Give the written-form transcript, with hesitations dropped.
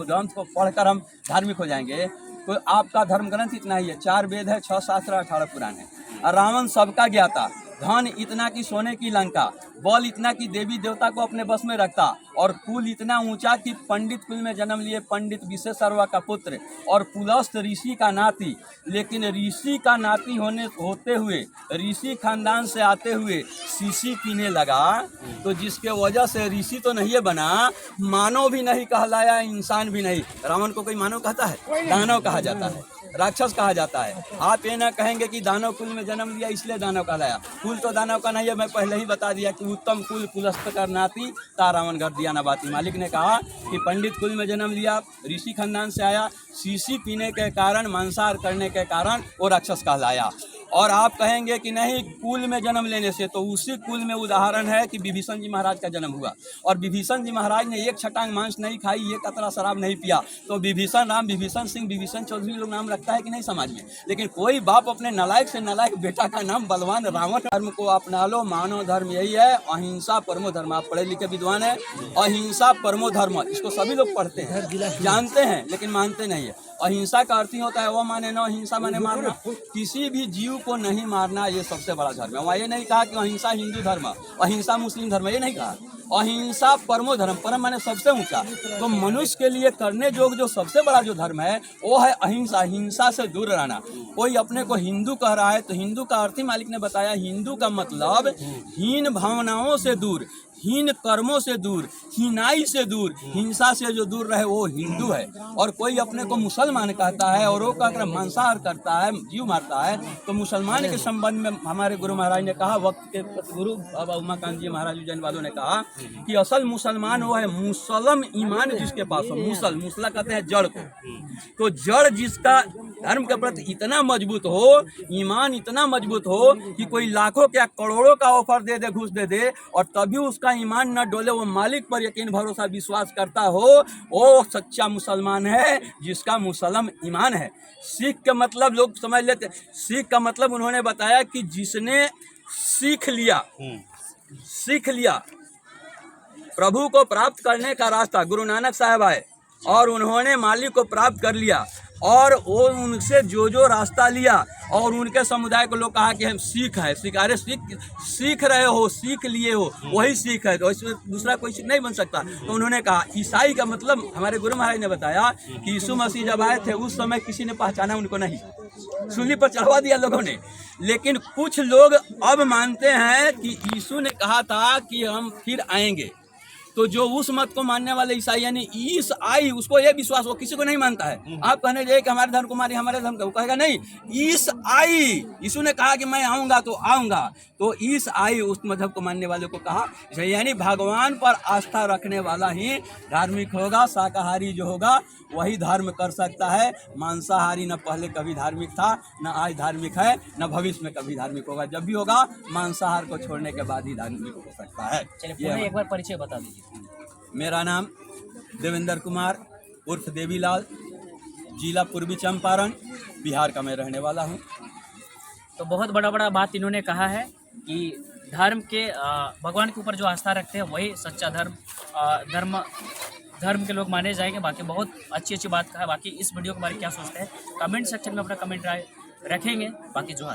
ग्रंथ को पढ़कर हम धार्मिक हो जाएंगे। तो आपका धर्म ग्रंथ इतना ही है, 4 वेद है, 6 शास्त्र, 18 पुराण है। और रावण सबका ज्ञाता, धन इतना कि सोने की लंका, बल इतना कि देवी देवता को अपने बस में रखता, और कुल इतना ऊंचा कि पंडित कुल में जन्म लिए पंडित विश्वेश्वरवा का पुत्र, और पुलस्त ऋषि का नाती। लेकिन ऋषि का नाती होते हुए, ऋषि खानदान से आते हुए शीशी पीने लगा, तो जिसके वजह से ऋषि तो नहीं बना, मानव भी नहीं कहलाया, इंसान भी नहीं। रावण को कोई मानव कहता है? दानव कहा जाता है, राक्षस कहा जाता है। आप ये ना कहेंगे कि दानव कुल में जन्म लिया इसलिए दानव कहलाया। कुल तो दानव का नहीं है, मैं पहले ही बता दिया कि उत्तम कुल कुलस्त कर नाती ता रावण घर दिया ना बाती। मालिक ने कहा कि पंडित कुल में जन्म लिया, ऋषि खानदान से आया, शीशी पीने के कारण, मांसाहार करने के कारण वो राक्षस कहलाया। और आप कहेंगे कि नहीं, कुल में जन्म लेने से, तो उसी कुल में उदाहरण है कि विभीषण जी महाराज का जन्म हुआ, और विभीषण जी महाराज ने एक छटांग मांस नहीं खाई, एक कतरा शराब नहीं पिया, तो विभीषण राम, विभीषण सिंह, विभीषण चौधरी लोग नाम रखता है कि नहीं समाज में। लेकिन कोई बाप अपने नालायक से नालायक बेटा का नाम बलवान रावण। धर्म को अपना लो, मानव धर्म यही है, अहिंसा परमो धर्म। आप पढ़े लिखे विद्वान है, अहिंसा परमो धर्म, इसको सभी लोग पढ़ते हैं, जानते हैं, लेकिन मानते नहीं है। अहिंसा का अर्थ ही होता है वो माने न हिंसा माने मारना, किसी भी जीव को नहीं मारना, ये सबसे बड़ा धर्म है। वहाँ ये नहीं कहा कि अहिंसा हिंदू धर्म, अहिंसा मुस्लिम धर्म, ये नहीं कहा। अहिंसा परमो धर्म, परम माने सबसे ऊंचा। तो मनुष्य के लिए करने योग्य जो सबसे बड़ा जो धर्म है वो है अहिंसा, हिंसा से दूर रहना। कोई अपने को हिंदू कह रहा है, तो हिंदू का अर्थ ही मालिक ने बताया, हिंदू का मतलब हीन भावनाओं से दूर, हीन कर्मों से दूर, हीनाई से दूर, हिंसा से जो दूर रहे वो हिंदू है। और कोई अपने को मुसलमान कहता है और वो कहकर मांसाहार करता है, जीव मारता है, तो मुसलमान के संबंध में हमारे गुरु महाराज ने कहा, वक्त के गुरु बाबा उमाकांत जी महाराज उज्जैन वालों ने कहा कि असल मुसलमान वो है मुसलम ईमान जिसके पास हो। मुसला कहते हैं जड़ को, तो जड़ जिसका धर्म के प्रति इतना मजबूत हो, ईमान इतना मजबूत हो कि कोई लाखों क्या करोड़ों का ऑफर दे दे, घूस दे दे, और तभी उसका ईमान न डोले, वो मालिक पर यकीन भरोसा विश्वास करता हो, वो सच्चा मुसलमान है जिसका मुसलम ईमान है। सिख का मतलब लोग समझ लेते, सिख का मतलब उन्होंने बताया कि जिसने सीख लिया प्रभु को प्राप्त करने का रास्ता। गुरु नानक साहब आए और उन्होंने मालिक को प्राप्त कर लिया, और वो उनसे जो रास्ता लिया, और उनके समुदाय को लोग कहा कि हम सीख है। अरे सीख रहे हो, सीख लिए हो, वही सीख है, तो इसमें दूसरा कोई सीख नहीं बन सकता। तो उन्होंने कहा ईसाई का मतलब, हमारे गुरु महाराज ने बताया कि यीशु मसीह जब आए थे उस समय किसी ने पहचाना उनको नहीं, सूली पर चढ़वा दिया लोगों ने। लेकिन कुछ लोग अब मानते हैं कि यीशु ने कहा था कि हम फिर आएंगे, तो जो उस मत को मानने वाले ईसाई यानी ईस आई, उसको ये विश्वास, वो किसी को नहीं मानता है। आप कहने जाइए कि हमारे धर्म को मारिए, हमारे धर्म को, वो कहेगा नहीं, ईस आई, यीशु ने कहा कि मैं आऊँगा तो आऊँगा, तो ईस आई उस मजहब को मानने वाले को कहा। यानी भगवान पर आस्था रखने वाला ही धार्मिक होगा। शाकाहारी जो होगा वही धर्म कर सकता है। मांसाहारी न पहले कभी धार्मिक था, न आज धार्मिक है, न भविष्य में कभी धार्मिक होगा। जब भी होगा मांसाहार को छोड़ने के बाद ही धार्मिक हो सकता है। चलिए एक बार परिचय बता दीजिए। मेरा नाम देवेंद्र कुमार उर्फ देवीलाल, जिला पूर्वी चंपारण, बिहार का मैं रहने वाला हूँ। तो बहुत बड़ा बात इन्होंने कहा है कि धर्म के भगवान के ऊपर जो आस्था रखते हैं वही सच्चा धर्म के लोग माने जाएंगे। बाकी बहुत अच्छी बात कहा। बाकी इस वीडियो के बारे में क्या सोचते हैं कमेंट सेक्शन में अपना कमेंट रखेंगे। बाकी जो